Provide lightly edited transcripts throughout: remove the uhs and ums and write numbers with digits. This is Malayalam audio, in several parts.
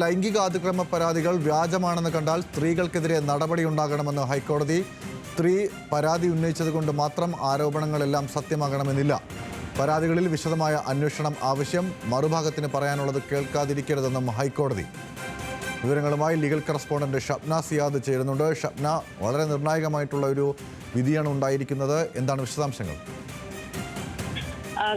ലൈംഗിക അതിക്രമ പരാതികൾ വ്യാജമാണെന്ന് കണ്ടാൽ സ്ത്രീകൾക്കെതിരെ നടപടിയുണ്ടാകണമെന്ന് ഹൈക്കോടതി. സ്ത്രീ പരാതി ഉന്നയിച്ചതുകൊണ്ട് മാത്രം ആരോപണങ്ങളെല്ലാം സത്യമാകണമെന്നില്ല. പരാതികളിൽ വിശദമായ അന്വേഷണം ആവശ്യം. മറുഭാഗത്തിന് പറയാനുള്ളത് കേൾക്കാതിരിക്കരുതെന്നും ഹൈക്കോടതി. വിവരങ്ങളുമായി ലീഗൽ കറസ്പോണ്ടന്റ് ഷബ്ന സിയാദ് ചേരുന്നുണ്ട്. ഷബ്ന, വളരെ നിർണായകമായിട്ടുള്ള ഒരു വിധിയാണ് ഉണ്ടായിരിക്കുന്നത്. എന്താണ് വിശദാംശങ്ങൾ?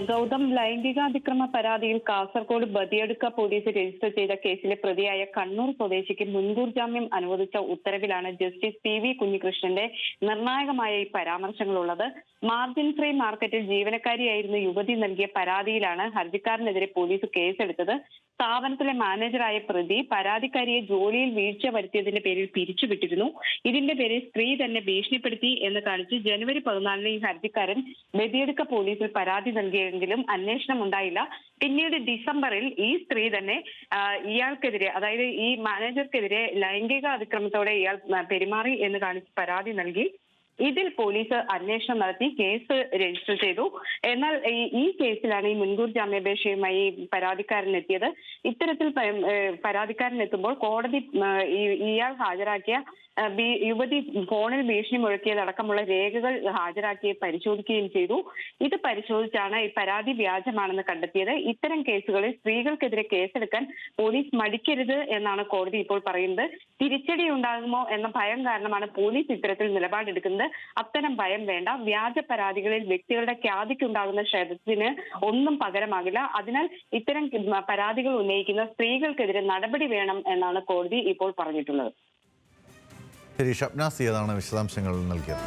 ഗൗതം, ലൈംഗികാതിക്രമ പരാതിയിൽ കാസർഗോഡ് ബദിയടുക്ക പോലീസ് രജിസ്റ്റർ ചെയ്ത കേസിലെ പ്രതിയായ കണ്ണൂർ സ്വദേശിക്ക് മുൻകൂർ ജാമ്യം അനുവദിച്ച ഉത്തരവിലാണ് ജസ്റ്റിസ് പി വി കുഞ്ഞികൃഷ്ണന്റെ നിർണായകമായ ഈ പരാമർശങ്ങളുള്ളത്. മാർജിൻ ഫ്രീ മാർക്കറ്റിൽ ജീവനക്കാരിയായിരുന്ന യുവതി നൽകിയ പരാതിയിലാണ് ഹർജിക്കാരനെതിരെ പോലീസ് കേസെടുത്തത്. സ്ഥാപനത്തിലെ മാനേജറായ പ്രതി പരാതിക്കാരിയെ ജോലിയിൽ വീഴ്ച വരുത്തിയതിന്റെ പേരിൽ പിരിച്ചുവിട്ടിരുന്നു. ഇതിന്റെ പേരിൽ സ്ത്രീ തന്നെ ഭീഷണിപ്പെടുത്തി എന്ന് കാണിച്ച് ജനുവരി 14 ഈ ഹർജിക്കാരൻ ബദിയടുക്ക പോലീസിൽ പരാതി നൽകിയെങ്കിലും അന്വേഷണം ഉണ്ടായില്ല. പിന്നീട് ഡിസംബറിൽ ഈ സ്ത്രീ തന്നെ ഇയാൾക്കെതിരെ, അതായത് ഈ മാനേജർക്കെതിരെ ലൈംഗിക അതിക്രമത്തോടെ ഇയാൾ പെരുമാറി എന്ന് കാണിച്ച് പരാതി നൽകി. ഇതിൽ പോലീസ് അന്വേഷണം നടത്തി കേസ് രജിസ്റ്റർ ചെയ്തു. എന്നാൽ ഈ കേസിലാണ് ഈ മുൻകൂർ ജാമ്യാപേക്ഷയുമായി പരാതിക്കാരൻ എത്തിയത്. ഇത്തരത്തിൽ പരാതിക്കാരൻ എത്തുമ്പോൾ കോടതി ഇയാൾ ഹാജരാക്കിയ യുവതി ഫോണിൽ ഭീഷണി മുഴക്കിയതടക്കമുള്ള രേഖകൾ ഹാജരാക്കി പരിശോധിക്കുകയും ചെയ്തു. ഇത് പരിശോധിച്ചാണ് ഈ പരാതി വ്യാജമാണെന്ന് കണ്ടെത്തിയത്. ഇത്തരം കേസുകളിൽ സ്ത്രീകൾക്കെതിരെ കേസെടുക്കാൻ പോലീസ് മടിക്കരുത് എന്നാണ് കോടതി ഇപ്പോൾ പറയുന്നത്. തിരിച്ചടി ഉണ്ടാകുമോ എന്ന ഭയം കാരണമാണ് പോലീസ് ഇത്തരത്തിൽ നിലപാടെടുക്കുന്നത്. അത്തരം ഭയം വേണ്ട. വ്യാജ പരാതികളിൽ വ്യക്തികളുടെ ഖ്യാതിക്കുണ്ടാകുന്ന ക്ഷതത്തിന് ഒന്നും പകരമാകില്ല. അതിനാൽ ഇത്തരം പരാതികൾ ഉന്നയിക്കുന്ന സ്ത്രീകൾക്കെതിരെ നടപടി വേണം എന്നാണ് കോടതി ഇപ്പോൾ പറഞ്ഞിട്ടുള്ളത്. ശരി, ഷബ്ന സിയാദാണ് വിശദാംശങ്ങൾ നൽകിയത്.